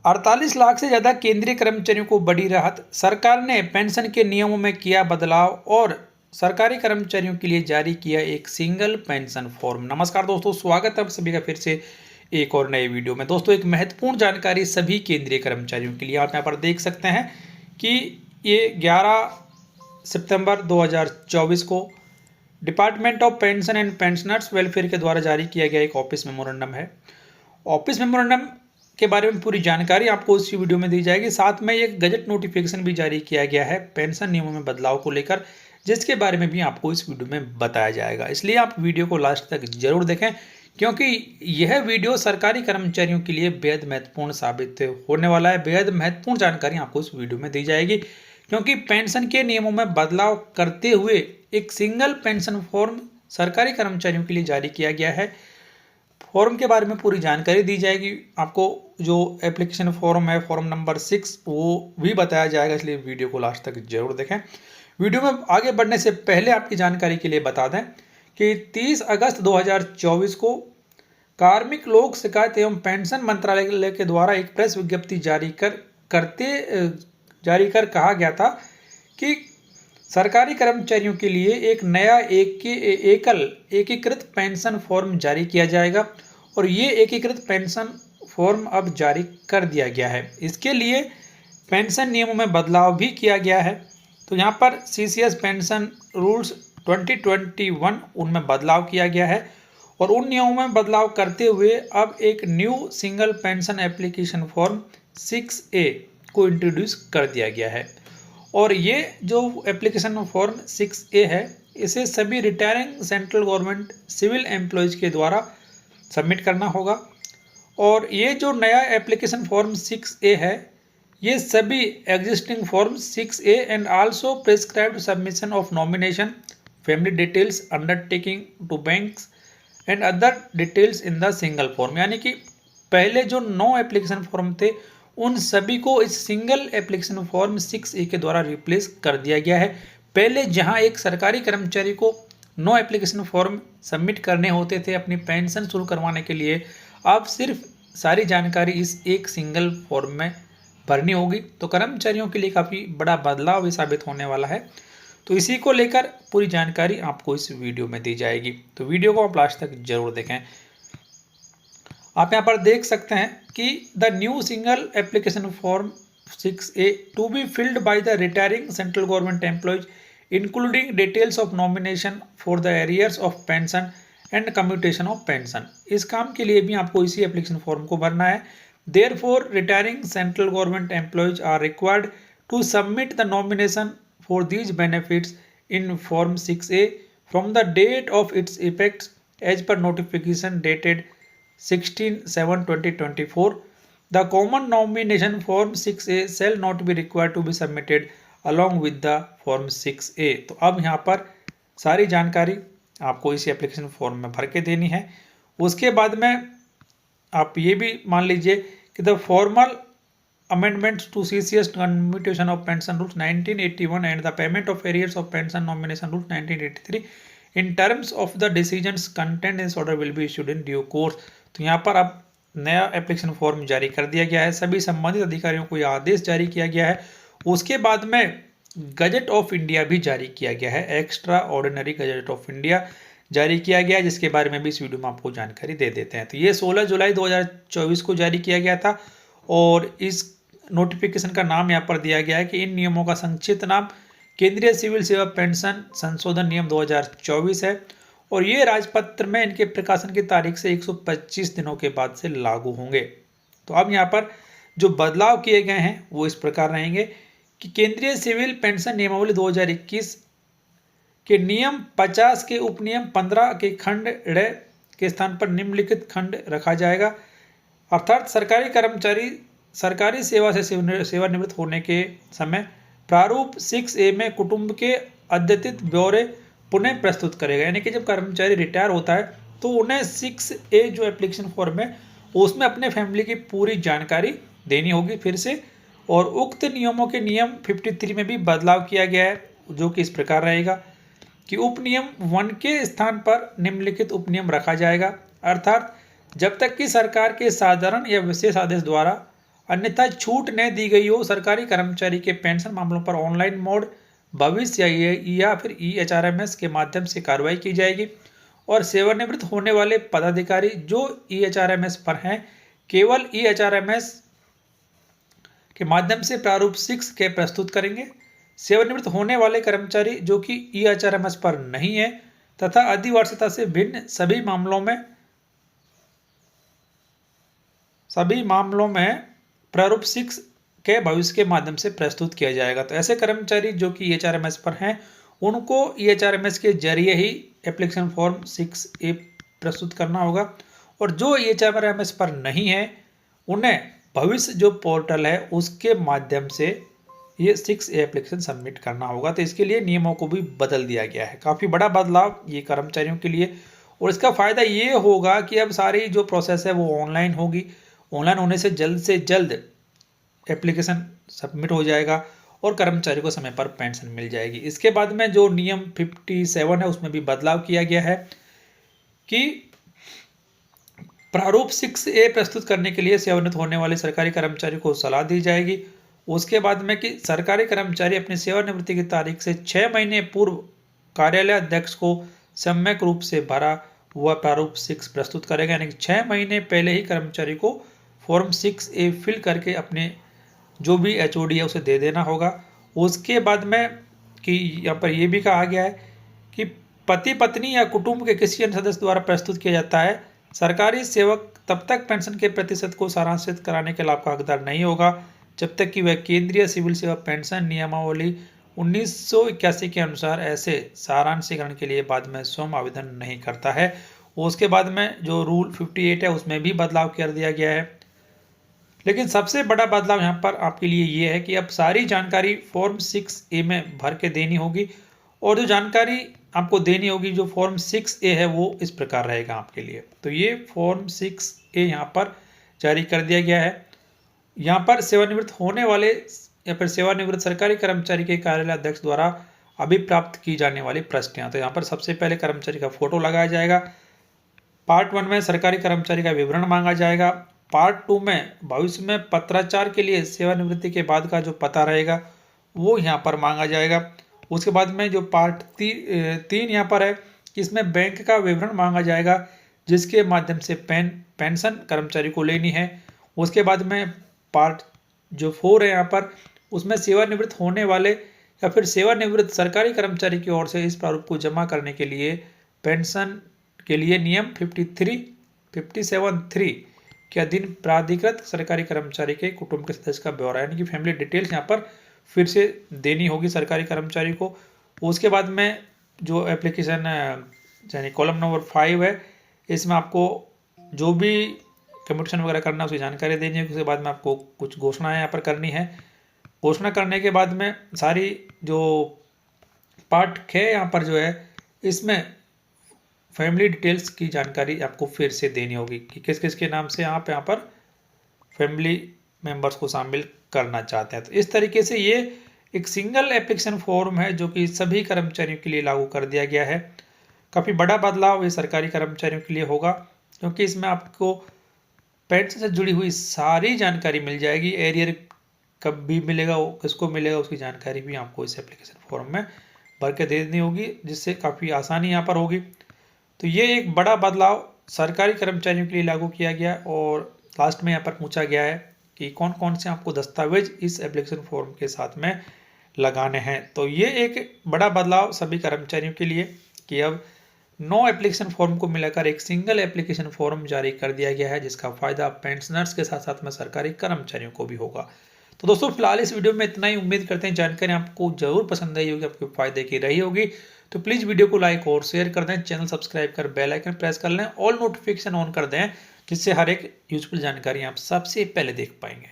48 लाख से ज़्यादा केंद्रीय कर्मचारियों को बड़ी राहत। सरकार ने पेंशन के नियमों में किया बदलाव और सरकारी कर्मचारियों के लिए जारी किया एक सिंगल पेंशन फॉर्म। नमस्कार दोस्तों, स्वागत है आप सभी का फिर से एक और नए वीडियो में। दोस्तों, एक महत्वपूर्ण जानकारी सभी केंद्रीय कर्मचारियों के लिए। आप यहाँ पर देख सकते हैं कि ये 11 सितंबर 2024 को department of pension and pensioners welfare के द्वारा जारी किया गया एक ऑफिस मेमोरेंडम है। ऑफिस मेमोरेंडम के बारे में पूरी जानकारी आपको इस वीडियो में दी जाएगी। साथ में एक गजट नोटिफिकेशन भी जारी किया गया है पेंशन नियमों में बदलाव को लेकर, जिसके बारे में भी आपको इस वीडियो में बताया जाएगा। इसलिए आप वीडियो को लास्ट तक जरूर देखें, क्योंकि यह वीडियो सरकारी कर्मचारियों के लिए बेहद महत्वपूर्ण साबित होने वाला है। बेहद महत्वपूर्ण जानकारी आपको इस वीडियो में दी जाएगी, क्योंकि पेंशन के नियमों में बदलाव करते हुए एक सिंगल पेंशन फॉर्म सरकारी कर्मचारियों के लिए जारी किया गया है। फॉर्म के बारे में पूरी जानकारी दी जाएगी। आपको जो एप्लीकेशन फॉर्म है, फॉर्म नंबर 6, वो भी बताया जाएगा, इसलिए वीडियो को लास्ट तक जरूर देखें। वीडियो में आगे बढ़ने से पहले आपकी जानकारी के लिए बता दें कि 30 अगस्त 2024 को कार्मिक लोक शिकायत एवं पेंशन मंत्रालय के द्वारा एक प्रेस विज्ञप्ति जारी कर कहा गया था कि सरकारी कर्मचारियों के लिए एक नया एकीकृत पेंशन फॉर्म जारी किया जाएगा और ये एकीकृत पेंशन फॉर्म अब जारी कर दिया गया है। इसके लिए पेंशन नियमों में बदलाव भी किया गया है। तो यहाँ पर सीसीएस पेंशन रूल्स 2021 उनमें बदलाव किया गया है और उन नियमों में बदलाव करते हुए अब एक new single pension application form 6A को इंट्रोड्यूस कर दिया गया है। और ये जो एप्लीकेशन फॉर्म 6A है, इसे सभी retiring central government civil employees के द्वारा सबमिट करना होगा। और ये जो नया एप्लीकेशन फॉर्म 6A है, ये सभी existing form 6A and also prescribed submission of nomination, family details, undertaking to banks and other details in the single form, यानी कि पहले जो 9 एप्लीकेशन फॉर्म थे उन सभी को इस सिंगल एप्लीकेशन फॉर्म 6A के द्वारा रिप्लेस कर दिया गया है। पहले जहां एक सरकारी कर्मचारी को 9 एप्लीकेशन फॉर्म सबमिट करने होते थे अपनी पेंशन शुरू करवाने के लिए, अब सिर्फ सारी जानकारी इस एक सिंगल फॉर्म में भरनी होगी। तो कर्मचारियों के लिए काफ़ी बड़ा बदलाव ये साबित होने वाला है। तो इसी को लेकर पूरी जानकारी आपको इस वीडियो में दी जाएगी, तो वीडियो को आप लास्ट तक जरूर देखें। आप यहाँ पर देख सकते हैं कि the new single application form 6A to be filled by the retiring central government employees including details of nomination for the arrears of pension and commutation of pension. इस काम के लिए भी आपको इसी एप्लीकेशन फॉर्म को भरना है। Therefore retiring central government employees are required to submit the nomination for these benefits in form 6A from the date of its effect as per notification dated 16/7/2024. The common nomination form 6A shall not be required to be submitted along with the form 6A. तो अब यहाँ पर सारी जानकारी आपको इसी application form में भर के देनी है। उसके बाद में आप ये भी मान लीजिए कि the formal amendments to CCS commutation of pension rules 1981 and the payment of arrears of pension nomination rules 1983 in terms of the decisions contained in this order will be issued in due course. तो यहाँ पर अब नया application form जारी कर दिया गया है। सभी संबंधित अधिकारियों को यह आदेश जारी किया गया है। उसके बाद में गजट ऑफ इंडिया भी जारी किया गया है, extra ordinary gazette of India जारी किया गया है, जिसके बारे में भी इस वीडियो में आपको जानकारी दे देते हैं। तो ये 16 जुलाई 2024 को जारी किया गया था और इस नोटिफिकेशन का नाम यहाँ पर दिया गया है कि इन नियमों का संक्षिप्त नाम केंद्रीय सिविल सेवा पेंशन संशोधन नियम 2024 है और ये राजपत्र में इनके प्रकाशन की तारीख से 125 दिनों के बाद से लागू होंगे। तो अब यहाँ पर जो बदलाव किए गए हैं वो इस प्रकार रहेंगे कि केंद्रीय सिविल पेंशन नियमावली 2021 के नियम 50 के उपनियम 15 के खंड ड़ के स्थान पर निम्नलिखित खंड रखा जाएगा। अर्थात सरकारी कर्मचारी सरकारी सेवा से सेवानिवृत्त होने के समय प्रारूप 6A में कुटुंब के अद्यतित ब्यौरे पुनः प्रस्तुत करेगा। यानी कि जब कर्मचारी रिटायर होता है तो उन्हें 6A जो एप्लीकेशन फॉर्म है उसमें अपने फैमिली की पूरी जानकारी देनी होगी फिर से। और उक्त नियमों के नियम 53 में भी बदलाव किया गया है, जो कि इस प्रकार रहेगा कि उपनियम 1 के स्थान पर निम्नलिखित उपनियम रखा जाएगा। अर्थात जब तक कि सरकार के साधारण या विशेष आदेश द्वारा अन्यथा छूट न दी गई हो, सरकारी कर्मचारी के पेंशन मामलों पर ऑनलाइन मोड, भविष्य या फिर EHRMS के माध्यम से कार्रवाई की जाएगी। और सेवानिवृत्त होने वाले पदाधिकारी जो EHRMS पर हैं केवल EHRMS के माध्यम से प्रारूप 6 के प्रस्तुत करेंगे। सेवानिवृत्त होने वाले कर्मचारी जो कि EHRMS पर नहीं है तथा अधिवर्षता से भिन्न सभी मामलों में प्रारूप 6 के भविष्य के माध्यम से प्रस्तुत किया जाएगा। तो ऐसे कर्मचारी जो कि EHRMS पर हैं उनको EHRMS के जरिए ही एप्लीकेशन फॉर्म 6A प्रस्तुत करना होगा, और जो EHRMS पर नहीं है उन्हें भविष्य जो पोर्टल है उसके माध्यम से ये 6A एप्लीकेशन सबमिट करना होगा। तो इसके लिए नियमों को भी बदल दिया गया है। काफ़ी बड़ा बदलाव ये कर्मचारियों के लिए, और इसका फ़ायदा ये होगा कि अब सारी जो प्रोसेस है वो ऑनलाइन होगी। ऑनलाइन होने से जल्द एप्लीकेशन सबमिट हो जाएगा और कर्मचारी को समय पर पेंशन मिल जाएगी। इसके बाद में जो नियम 57 है उसमें भी बदलाव किया गया है कि प्रारूप 6A प्रस्तुत करने के लिए सेवानिवृत्त होने वाले सरकारी कर्मचारी को सलाह दी जाएगी। उसके बाद में कि सरकारी कर्मचारी अपनी सेवानिवृत्ति की तारीख से 6 महीने पूर्व कार्यालय अध्यक्ष को सम्यक रूप से भरा हुआ प्रारूप 6 प्रस्तुत करेगा, यानी कि 6 महीने पहले ही कर्मचारी को फॉर्म 6A फिल करके अपने जो भी HOD है उसे दे देना होगा। उसके बाद में कि यहाँ पर यह भी कहा गया है कि पति पत्नी या कुटुंब के किसी अन्य सदस्य द्वारा प्रस्तुत किया जाता है। सरकारी सेवक तब तक पेंशन के प्रतिशत को सारांशित कराने के लाभ का हकदार नहीं होगा जब तक कि वह केंद्रीय सिविल सेवा पेंशन नियमावली 1981 के अनुसार ऐसे सारांशीकरण के लिए बाद में स्वयं आवेदन नहीं करता है। उसके बाद में जो रूल 58 है उसमें भी बदलाव कर दिया गया है। लेकिन सबसे बड़ा बदलाव यहाँ पर आपके लिए ये है कि अब सारी जानकारी फॉर्म 6A में भर के देनी होगी, और जो जानकारी आपको देनी होगी जो फॉर्म 6A है वो इस प्रकार रहेगा आपके लिए। तो ये फॉर्म 6A यहाँ पर जारी कर दिया गया है। यहाँ पर सेवानिवृत्त होने वाले या फिर सेवानिवृत्त सरकारी कर्मचारी के कार्यालय अध्यक्ष द्वारा अभी प्राप्त की जाने वाली प्रश्न। तो यहाँ पर सबसे पहले कर्मचारी का फोटो लगाया जाएगा। पार्ट 1 में सरकारी कर्मचारी का विवरण मांगा जाएगा। पार्ट 2 में भविष्य में पत्राचार के लिए सेवानिवृत्ति के बाद का जो पता रहेगा वो यहाँ पर मांगा जाएगा। उसके बाद में जो पार्ट 3 यहाँ पर है इसमें बैंक का विवरण मांगा जाएगा जिसके माध्यम से पेंशन कर्मचारी को लेनी है। उसके बाद में पार्ट जो 4 है यहाँ पर उसमें सेवानिवृत्त होने वाले या फिर सेवानिवृत्त सरकारी कर्मचारी की ओर से इस प्रारूप को जमा करने के लिए पेंशन के लिए नियम 57(3) के अधीन प्राधिकृत सरकारी कर्मचारी के कुटुंब के सदस्य का ब्यौरा यानी कि फैमिली डिटेल्स यहाँ पर फिर से देनी होगी सरकारी कर्मचारी को। उसके बाद में जो एप्लीकेशन यानी कॉलम नंबर 5 है इसमें आपको जो भी कम्यूटेशन वगैरह करना है उसकी जानकारी देनी है। उसके बाद में आपको कुछ घोषणाएं यहाँ पर करनी है। घोषणा करने के बाद में सारी जो पार्ट 6 यहाँ पर जो है इसमें फैमिली डिटेल्स की जानकारी आपको फिर से देनी होगी कि किस किस के नाम से आप यहाँ पर फैमिली मेंबर्स को शामिल करना चाहते हैं। तो इस तरीके से ये एक सिंगल एप्लीकेशन फॉर्म है जो कि सभी कर्मचारियों के लिए लागू कर दिया गया है। काफ़ी बड़ा बदलाव ये सरकारी कर्मचारियों के लिए होगा क्योंकि इसमें आपको पेंशन से जुड़ी हुई सारी जानकारी मिल जाएगी। एरियर कब भी मिलेगा, किसको मिलेगा, उसकी जानकारी भी आपको इस एप्लीकेशन फॉर्म में भर के दे देनी होगी जिससे काफ़ी आसानी यहाँ पर होगी। तो ये एक बड़ा बदलाव सरकारी कर्मचारियों के लिए लागू किया गया। और लास्ट में यहाँ पर पूछा गया है कि कौन कौन से आपको दस्तावेज इस एप्लीकेशन फॉर्म के साथ में लगाने हैं। तो ये एक बड़ा बदलाव सभी कर्मचारियों के लिए कि अब 9 एप्लीकेशन फॉर्म को मिलाकर एक सिंगल एप्लीकेशन फॉर्म जारी कर दिया गया है जिसका फायदा पेंशनर्स के साथ साथ में सरकारी कर्मचारियों को भी होगा। तो दोस्तों फिलहाल इस वीडियो में इतना ही। उम्मीद करते हैं जानकारी आपको जरूर पसंद आई होगी, आपके फायदे की रही होगी। तो प्लीज़ वीडियो को लाइक और शेयर कर दें, चैनल सब्सक्राइब कर बेल आइकन प्रेस कर लें, ऑल नोटिफिकेशन ऑन कर दें जिससे हर एक यूजफुल जानकारी आप सबसे पहले देख पाएंगे।